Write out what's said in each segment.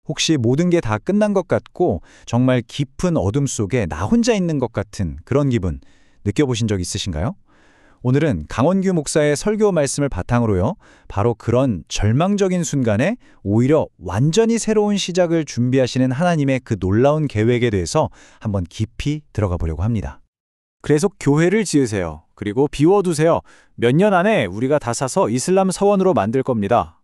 혹시 모든 게 다 끝난 것 같고 정말 깊은 어둠 속에 나 혼자 있는 것 같은 그런 기분 느껴보신 적 있으신가요? 오늘은 강원규 목사의 설교 말씀을 바탕으로요. 바로 그런 절망적인 순간에 오히려 완전히 새로운 시작을 준비하시는 하나님의 그 놀라운 계획에 대해서 한번 깊이 들어가 보려고 합니다. 그래서 교회를 지으세요. 그리고 비워두세요. 몇 년 안에 우리가 다 사서 이슬람 서원으로 만들 겁니다.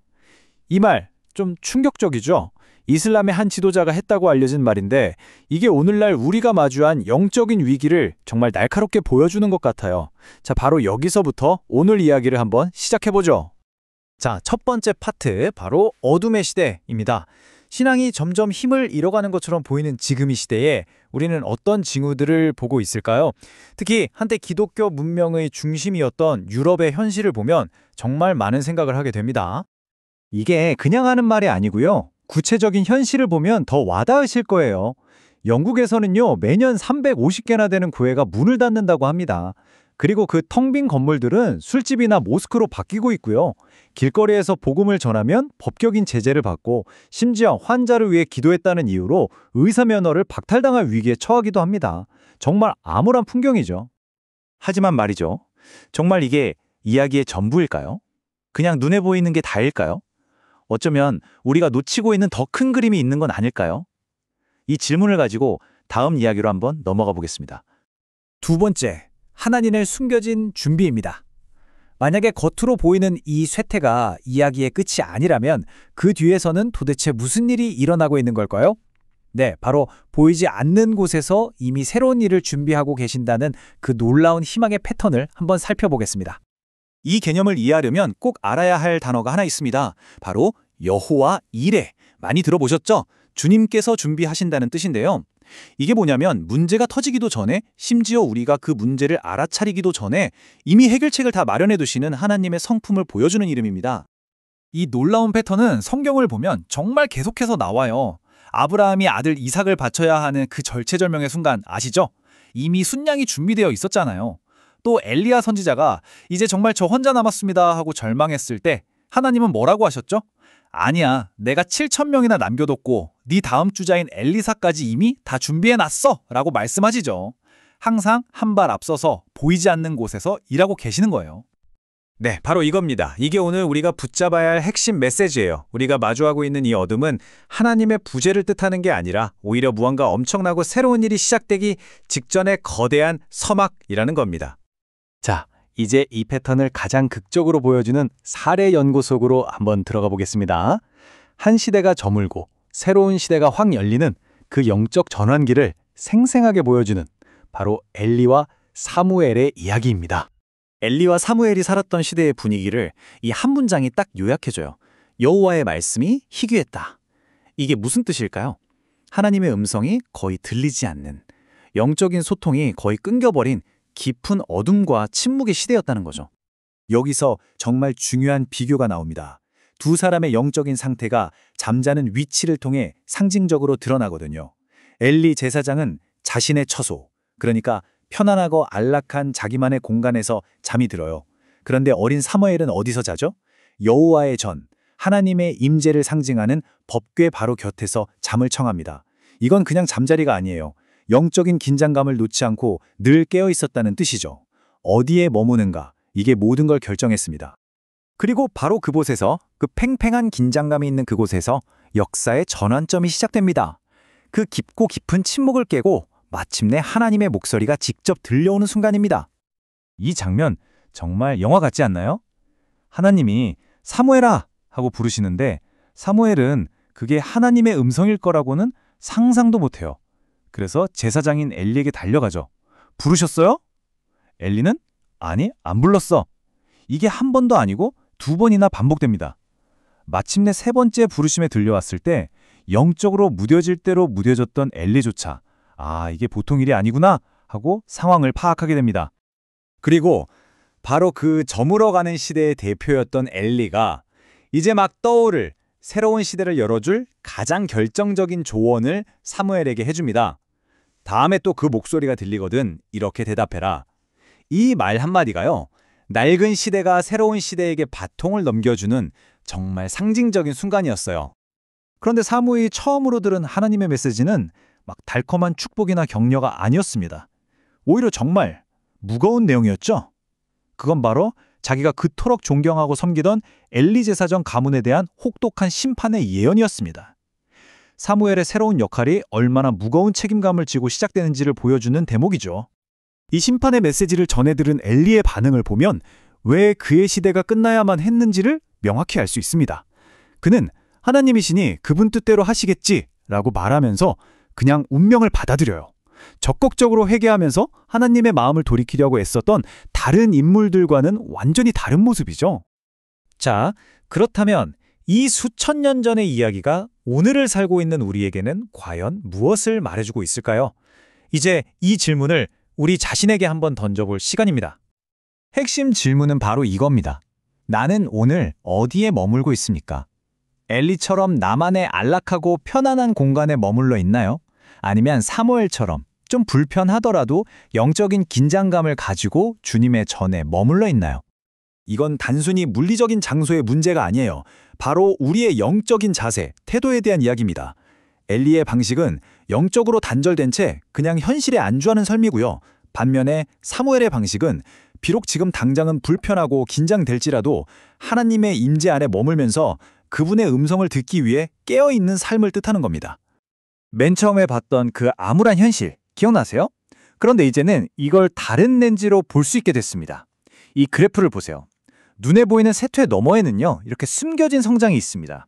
이 말 좀 충격적이죠? 이슬람의 한 지도자가 했다고 알려진 말인데 이게 오늘날 우리가 마주한 영적인 위기를 정말 날카롭게 보여주는 것 같아요. 자, 바로 여기서부터 오늘 이야기를 한번 시작해보죠. 자, 첫 번째 파트, 바로 어둠의 시대입니다. 신앙이 점점 힘을 잃어가는 것처럼 보이는 지금 이 시대에 우리는 어떤 징후들을 보고 있을까요? 특히 한때 기독교 문명의 중심이었던 유럽의 현실을 보면 정말 많은 생각을 하게 됩니다. 이게 그냥 하는 말이 아니고요. 구체적인 현실을 보면 더 와닿으실 거예요. 영국에서는요, 매년 350개나 되는 교회가 문을 닫는다고 합니다. 그리고 그 텅 빈 건물들은 술집이나 모스크로 바뀌고 있고요. 길거리에서 복음을 전하면 법적인 제재를 받고 심지어 환자를 위해 기도했다는 이유로 의사 면허를 박탈당할 위기에 처하기도 합니다. 정말 암울한 풍경이죠. 하지만 말이죠. 정말 이게 이야기의 전부일까요? 그냥 눈에 보이는 게 다일까요? 어쩌면 우리가 놓치고 있는 더 큰 그림이 있는 건 아닐까요? 이 질문을 가지고 다음 이야기로 한번 넘어가 보겠습니다. 두 번째, 하나님의 숨겨진 준비입니다. 만약에 겉으로 보이는 이 쇠퇴가 이야기의 끝이 아니라면 그 뒤에서는 도대체 무슨 일이 일어나고 있는 걸까요? 네, 바로 보이지 않는 곳에서 이미 새로운 일을 준비하고 계신다는 그 놀라운 희망의 패턴을 한번 살펴보겠습니다. 이 개념을 이해하려면 꼭 알아야 할 단어가 하나 있습니다. 바로 여호와 이레. 많이 들어보셨죠? 주님께서 준비하신다는 뜻인데요. 이게 뭐냐면 문제가 터지기도 전에, 심지어 우리가 그 문제를 알아차리기도 전에 이미 해결책을 다 마련해 두시는 하나님의 성품을 보여주는 이름입니다. 이 놀라운 패턴은 성경을 보면 정말 계속해서 나와요. 아브라함이 아들 이삭을 바쳐야 하는 그 절체절명의 순간 아시죠? 이미 순양이 준비되어 있었잖아요. 또 엘리야 선지자가 이제 정말 저 혼자 남았습니다 하고 절망했을 때 하나님은 뭐라고 하셨죠? 아니야, 내가 7,000명이나 남겨뒀고 네 다음 주자인 엘리사까지 이미 다 준비해놨어 라고 말씀하시죠. 항상 한 발 앞서서 보이지 않는 곳에서 일하고 계시는 거예요. 네, 바로 이겁니다. 이게 오늘 우리가 붙잡아야 할 핵심 메시지예요. 우리가 마주하고 있는 이 어둠은 하나님의 부재를 뜻하는 게 아니라 오히려 무언가 엄청나고 새로운 일이 시작되기 직전의 거대한 서막이라는 겁니다. 자, 이제 이 패턴을 가장 극적으로 보여주는 사례 연구 속으로 한번 들어가 보겠습니다. 한 시대가 저물고 새로운 시대가 확 열리는 그 영적 전환기를 생생하게 보여주는 바로 엘리와 사무엘의 이야기입니다. 엘리와 사무엘이 살았던 시대의 분위기를 이 한 문장이 딱 요약해줘요. 여호와의 말씀이 희귀했다. 이게 무슨 뜻일까요? 하나님의 음성이 거의 들리지 않는, 영적인 소통이 거의 끊겨버린 깊은 어둠과 침묵의 시대였다는 거죠. 여기서 정말 중요한 비교가 나옵니다. 두 사람의 영적인 상태가 잠자는 위치를 통해 상징적으로 드러나거든요. 엘리 제사장은 자신의 처소, 그러니까 편안하고 안락한 자기만의 공간에서 잠이 들어요. 그런데 어린 사무엘은 어디서 자죠? 여호와의 전, 하나님의 임재를 상징하는 법궤 바로 곁에서 잠을 청합니다. 이건 그냥 잠자리가 아니에요. 영적인 긴장감을 놓지 않고 늘 깨어 있었다는 뜻이죠. 어디에 머무는가, 이게 모든 걸 결정했습니다. 그리고 바로 그곳에서, 그 팽팽한 긴장감이 있는 그곳에서 역사의 전환점이 시작됩니다. 그 깊고 깊은 침묵을 깨고 마침내 하나님의 목소리가 직접 들려오는 순간입니다. 이 장면 정말 영화 같지 않나요? 하나님이 사무엘아 하고 부르시는데 사무엘은 그게 하나님의 음성일 거라고는 상상도 못해요. 그래서 제사장인 엘리에게 달려가죠. 부르셨어요? 엘리는 아니, 안 불렀어. 이게 한 번도 아니고 두 번이나 반복됩니다. 마침내 세 번째 부르심에 들려왔을 때 영적으로 무뎌질 대로 무뎌졌던 엘리조차 아, 이게 보통 일이 아니구나 하고 상황을 파악하게 됩니다. 그리고 바로 그 저물어가는 시대의 대표였던 엘리가 이제 막 떠오를 새로운 시대를 열어줄 가장 결정적인 조언을 사무엘에게 해줍니다. 다음에 또 그 목소리가 들리거든 이렇게 대답해라. 이 말 한마디가요. 낡은 시대가 새로운 시대에게 바통을 넘겨주는 정말 상징적인 순간이었어요. 그런데 사무엘이 처음으로 들은 하나님의 메시지는 막 달콤한 축복이나 격려가 아니었습니다. 오히려 정말 무거운 내용이었죠. 그건 바로 자기가 그토록 존경하고 섬기던 엘리 제사장 가문에 대한 혹독한 심판의 예언이었습니다. 사무엘의 새로운 역할이 얼마나 무거운 책임감을 지고 시작되는지를 보여주는 대목이죠. 이 심판의 메시지를 전해 들은 엘리의 반응을 보면 왜 그의 시대가 끝나야만 했는지를 명확히 알 수 있습니다. 그는 하나님이시니 그분 뜻대로 하시겠지라고 말하면서 그냥 운명을 받아들여요. 적극적으로 회개하면서 하나님의 마음을 돌이키려고 애썼던 다른 인물들과는 완전히 다른 모습이죠. 자, 그렇다면 이 수천 년 전의 이야기가 오늘을 살고 있는 우리에게는 과연 무엇을 말해주고 있을까요? 이제 이 질문을 우리 자신에게 한번 던져볼 시간입니다. 핵심 질문은 바로 이겁니다. 나는 오늘 어디에 머물고 있습니까? 엘리처럼 나만의 안락하고 편안한 공간에 머물러 있나요? 아니면 사무엘처럼 좀 불편하더라도 영적인 긴장감을 가지고 주님의 전에 머물러 있나요? 이건 단순히 물리적인 장소의 문제가 아니에요. 바로 우리의 영적인 자세, 태도에 대한 이야기입니다. 엘리의 방식은 영적으로 단절된 채 그냥 현실에 안주하는 삶이고요. 반면에 사무엘의 방식은 비록 지금 당장은 불편하고 긴장될지라도 하나님의 임재 안에 머물면서 그분의 음성을 듣기 위해 깨어있는 삶을 뜻하는 겁니다. 맨 처음에 봤던 그 암울한 현실, 기억나세요? 그런데 이제는 이걸 다른 렌즈로 볼 수 있게 됐습니다. 이 그래프를 보세요. 눈에 보이는 세퇴 너머에는요, 이렇게 숨겨진 성장이 있습니다.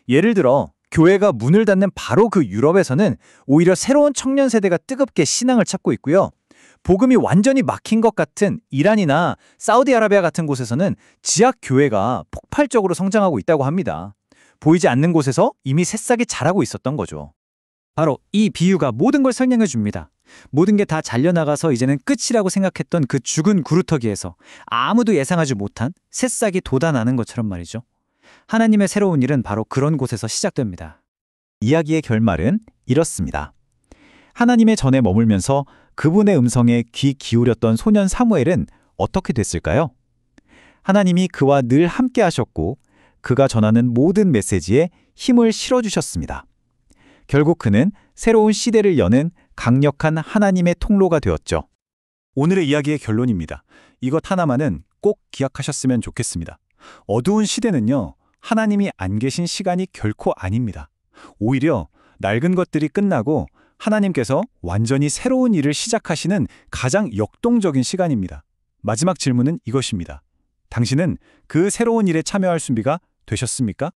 예를 들어 교회가 문을 닫는 바로 그 유럽에서는 오히려 새로운 청년 세대가 뜨겁게 신앙을 찾고 있고요. 복음이 완전히 막힌 것 같은 이란이나 사우디아라비아 같은 곳에서는 지역 교회가 폭발적으로 성장하고 있다고 합니다. 보이지 않는 곳에서 이미 새싹이 자라고 있었던 거죠. 바로 이 비유가 모든 걸 설명해 줍니다. 모든 게 다 잘려나가서 이제는 끝이라고 생각했던 그 죽은 구루터기에서 아무도 예상하지 못한 새싹이 돋아나는 것처럼 말이죠. 하나님의 새로운 일은 바로 그런 곳에서 시작됩니다. 이야기의 결말은 이렇습니다. 하나님의 전에 머물면서 그분의 음성에 귀 기울였던 소년 사무엘은 어떻게 됐을까요? 하나님이 그와 늘 함께 하셨고 그가 전하는 모든 메시지에 힘을 실어주셨습니다. 결국 그는 새로운 시대를 여는 강력한 하나님의 통로가 되었죠. 오늘의 이야기의 결론입니다. 이것 하나만은 꼭 기억하셨으면 좋겠습니다. 어두운 시대는요, 하나님이 안 계신 시간이 결코 아닙니다. 오히려 낡은 것들이 끝나고 하나님께서 완전히 새로운 일을 시작하시는 가장 역동적인 시간입니다. 마지막 질문은 이것입니다. 당신은 그 새로운 일에 참여할 준비가 되셨습니까?